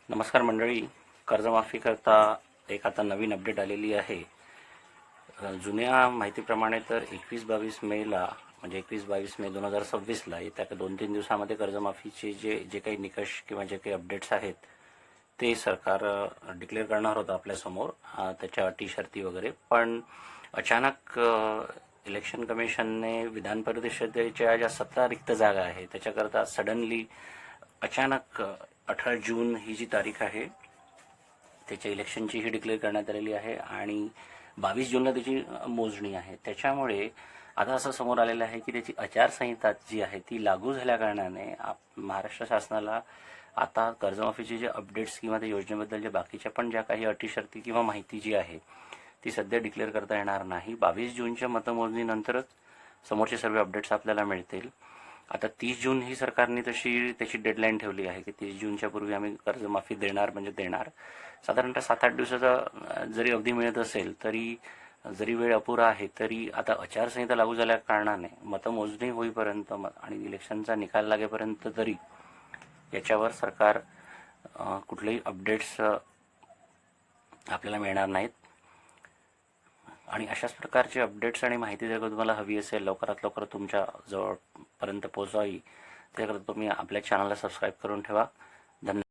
नमस्कार मंडळी. कर्जमाफी करता एक आता नवीन अपडेट आलेली आहे. जुन्या माहितीप्रमाणे तर 21-22 मेला म्हणजे 21-22 मे 2026ला येत्या 2-3 दिवसामध्ये कर्जमाफीचे जे जे काही निकष किंवा जे काही अपडेट्स आहेत ते सरकार डिक्लेअर करणार होतं आपल्यासमोर, त्याच्या अटी शर्ती वगैरे. पण अचानक इलेक्शन कमिशनने विधान परिषदेच्या ज्या 17 रिक्त जागा आहेत त्याच्याकरता सडनली अचानक 18 जून ही जी तारीख आहे त्याच्या इलेक्शनची ही डिक्लेअर करण्यात आलेली आहे आणि 22 जूनला त्याची मोजणी आहे. त्याच्यामुळे आता असं समोर आलेलं आहे की त्याची आचारसंहिता जी आहे ती लागू झाल्याकारणाने महाराष्ट्र शासनाला आता कर्जमाफीचे जे अपडेट्स किंवा त्या योजनेबद्दल जे बाकीच्या पण ज्या काही अटी शर्ती किंवा माहिती जी आहे ती सध्या डिक्लेअर करता येणार नाही. 22 जूनच्या मतमोजणीनंतरच समोरचे सर्व अपडेट्स आपल्याला मिळतील. आता 30 जून ही सरकारने तशी त्याची डेडलाईन ठेवली आहे की 30 जूनच्या पूर्वी आम्ही कर्जमाफी देणार म्हणजे देणार. साधारणतः 7-8 दिवसाचा जरी अवधी मिळत असेल तरी, जरी वेळ अपुरा आहे तरी आता आचारसंहिता लागू झाल्या कारणाने मतमोजणी होईपर्यंत आणि इलेक्शनचा निकाल लागेपर्यंत तरी याच्यावर सरकार कुठलेही अपडेट्स आपल्याला मिळणार नाहीत. आणि अशाच प्रकारचे अपडेट्स आणि माहिती जर का तुम्हाला हवी असेल लवकरात लवकर तुमच्या जवळपर्यंत पोहोचावी त्याकरता तुम्ही आपल्या चॅनलला सबस्क्राईब करून ठेवा. धन्यवाद.